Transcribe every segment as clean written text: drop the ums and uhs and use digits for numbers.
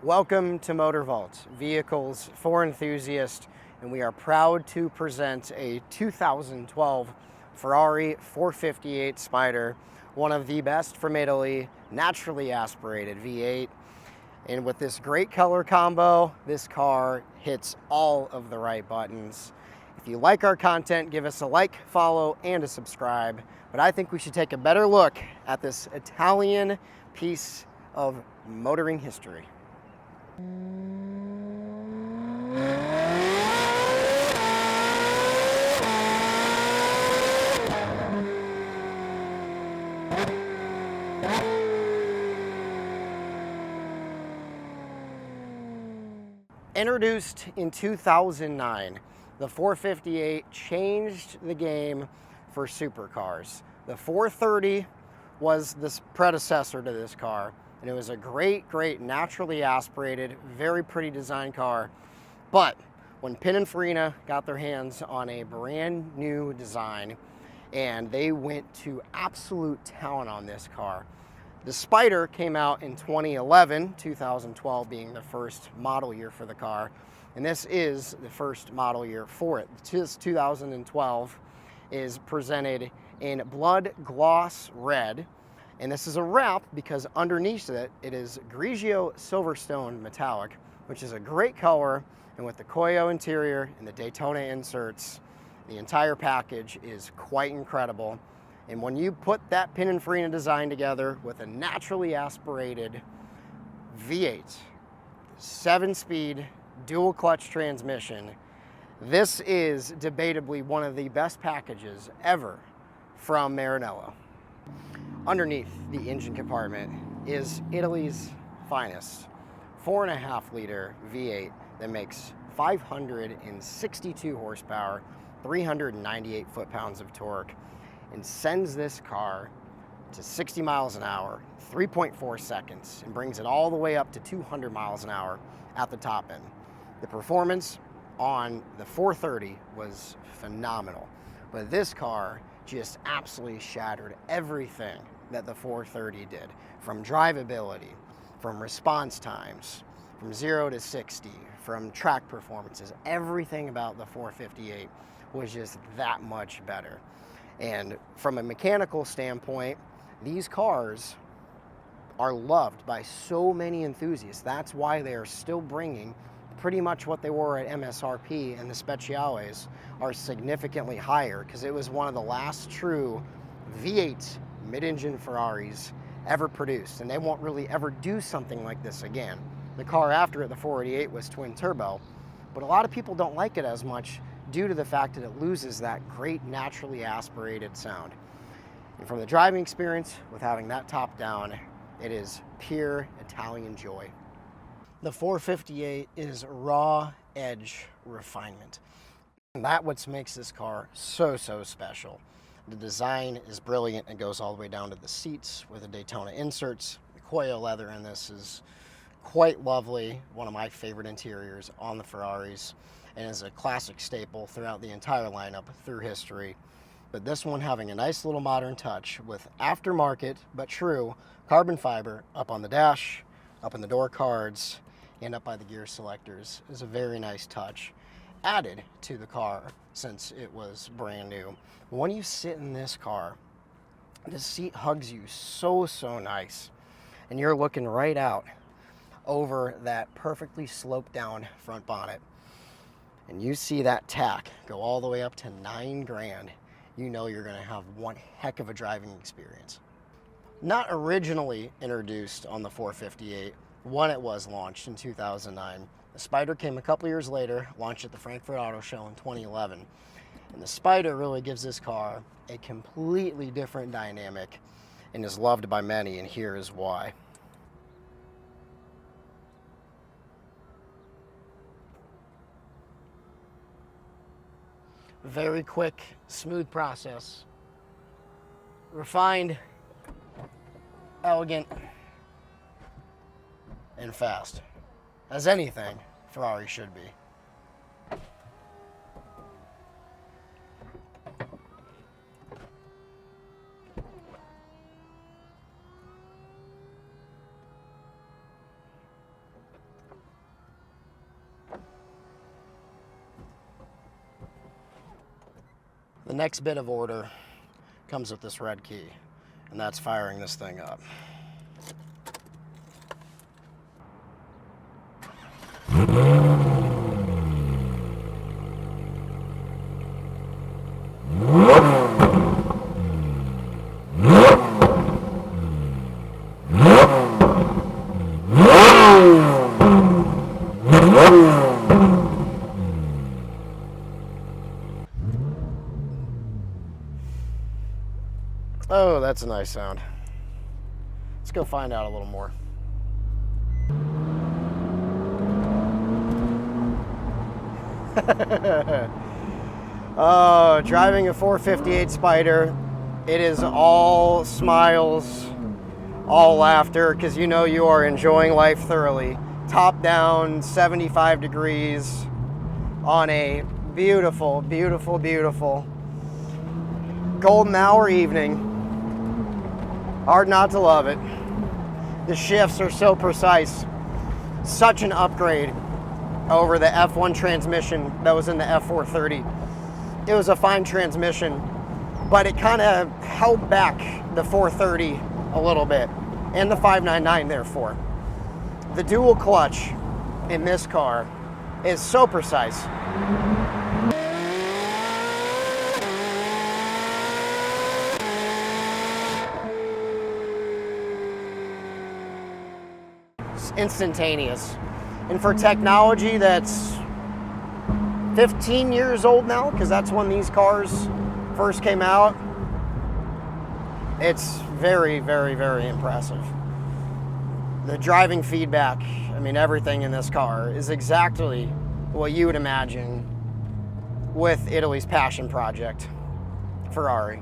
Welcome to MotorVault, vehicles for enthusiasts, and we are proud to present a 2012 Ferrari 458 Spider, one of the best from Italy, naturally aspirated V8. And with this great color combo, this car hits all of the right buttons. If you like our content, give us a like, follow, and a subscribe. But I think we should take a better look at this Italian piece of motoring history. Introduced in 2009, the 458 changed the game for supercars. The 430 was the predecessor to this car, and it was a great naturally aspirated, very pretty design car. But when Pininfarina got their hands on a brand new design and they went to absolute town on this car. The Spider came out in 2011, 2012 being the first model year for the car, and this is the first model year for it. This 2012 is presented in blood gloss red, and this is a wrap because underneath it, it is Grigio Silverstone Metallic, which is a great color, and with the Cuoio interior and the Daytona inserts, the entire package is quite incredible. And when you put that Pininfarina design together with a naturally aspirated V8, 7-speed dual clutch transmission, this is debatably one of the best packages ever from Maranello. Underneath the engine compartment is Italy's finest 4.5-liter V8 that makes 562 horsepower, 398 foot-pounds of torque, and sends this car to 60 miles an hour, 3.4 seconds, and brings it all the way up to 200 miles an hour at the top end. The performance on the 430 was phenomenal, but this car just absolutely shattered everything that the 430 did, from drivability, from response times, from 0 to 60, from track performances. Everything about the 458 was just that much better. And from a mechanical standpoint, these cars are loved by so many enthusiasts. That's why they are still bringing pretty much what they were at MSRP, and the Speciales are significantly higher because it was one of the last true V8 mid-engine Ferraris ever produced, and they won't really ever do something like this again. The car after it, the 488, was twin turbo, but a lot of people don't like it as much due to the fact that it loses that great naturally aspirated sound. And from the driving experience, with having that top down, it is pure Italian joy. The 458 is raw edge refinement. And that's what makes this car so special. The design is brilliant. It goes all the way down to the seats with the Daytona inserts. The Cuoio leather in this is quite lovely, one of my favorite interiors on the Ferraris, and is a classic staple throughout the entire lineup through history. But this one having a nice little modern touch with aftermarket but true carbon fiber up on the dash, up in the door cards, and up by the gear selectors is a very nice touch added to the car since it was brand new. When you sit in this car, the seat hugs you so nice, and you're looking right out over that perfectly sloped down front bonnet, and you see that tack go all the way up to $9 grand, you know you're going to have one heck of a driving experience. Not originally introduced on the 458 when it was launched in 2009, the Spider came a couple years later, launched at the Frankfurt Auto Show in 2011. And the Spider really gives this car a completely different dynamic and is loved by many, and here is why. Very quick, smooth process. Refined, elegant, and fast. As anything Ferrari should be. The next bit of order comes with this red key, and that's firing this thing up. Oh, that's a nice sound. Let's go find out a little more. Oh, driving a 458 Spider, it is all smiles, all laughter, because you know you are enjoying life thoroughly. Top down, 75 degrees on a beautiful, beautiful, beautiful golden hour evening. Hard not to love it. The shifts are so precise. Such an upgrade over the F1 transmission that was in the F430. It was a fine transmission, but it kind of held back the 430 a little bit, and the 599 therefore. The dual clutch in this car is so precise. It's instantaneous. And for technology that's 15 years old now, because that's when these cars first came out, it's very, very, very impressive. The driving feedback, I mean, everything in this car is exactly what you would imagine with Italy's passion project, Ferrari.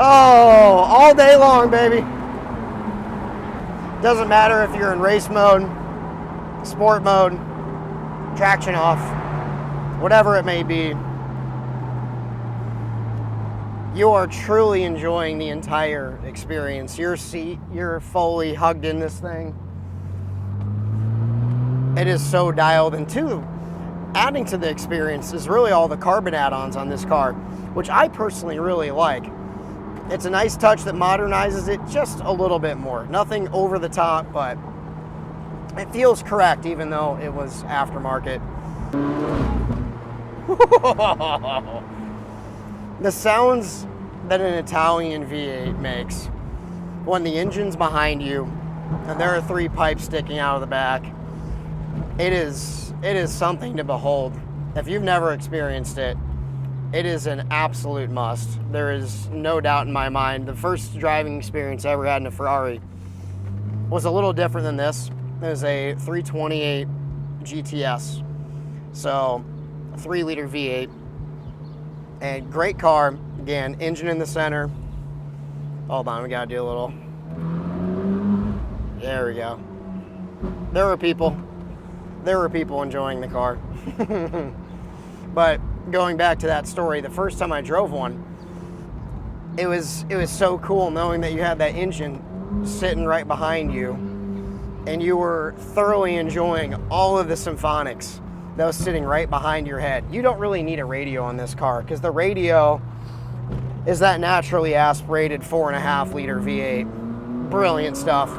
Oh, all day long, baby. Doesn't matter if you're in race mode, sport mode, traction off, whatever it may be. You are truly enjoying the entire experience. Your seat, you're fully hugged in this thing. It is so dialed in too. Adding to the experience is really all the carbon add-ons on this car, which I personally really like. It's a nice touch that modernizes it just a little bit more. Nothing over the top, but it feels correct even though it was aftermarket. The sounds that an Italian V8 makes when the engine's behind you and there are 3 pipes sticking out of the back, it is something to behold. If you've never experienced it, it is an absolute must. There is no doubt in my mind. The first driving experience I ever had in a Ferrari was a little different than this. It was a 328 GTS. So, a 3-liter V8. And great car. Again, engine in the center. Hold on, we gotta do a little. There we go. There were people enjoying the car. But going back to that story, the first time I drove one, it was so cool knowing that you had that engine sitting right behind you and you were thoroughly enjoying all of the symphonics that was sitting right behind your head. You don't really need a radio on this car because the radio is that naturally aspirated 4.5-liter V8. Brilliant stuff.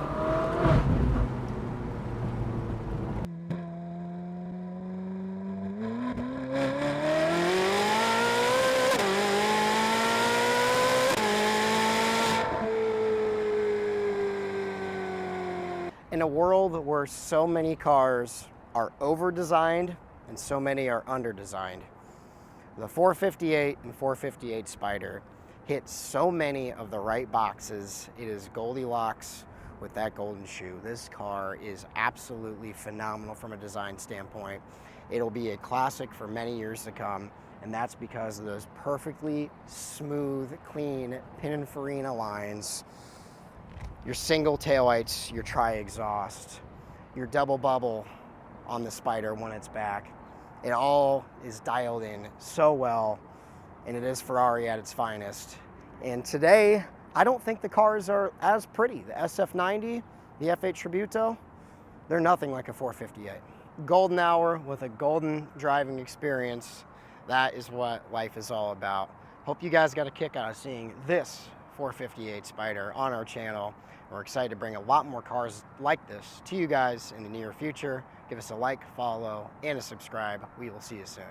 In a world where so many cars are over-designed and so many are under-designed, the 458 and 458 Spider hit so many of the right boxes. It is Goldilocks with that golden shoe. This car is absolutely phenomenal from a design standpoint. It'll be a classic for many years to come, and that's because of those perfectly smooth, clean Pininfarina lines. Your single taillights, your tri-exhaust, your double bubble on the Spider when it's back. It all is dialed in so well, and it is Ferrari at its finest. And today, I don't think the cars are as pretty. The SF90, the F8 Tributo, they're nothing like a 458. Golden hour with a golden driving experience. That is what life is all about. Hope you guys got a kick out of seeing this 458 Spider on our channel. We're excited to bring a lot more cars like this to you guys in the near future. Give us a like, follow, and a subscribe. We will see you soon.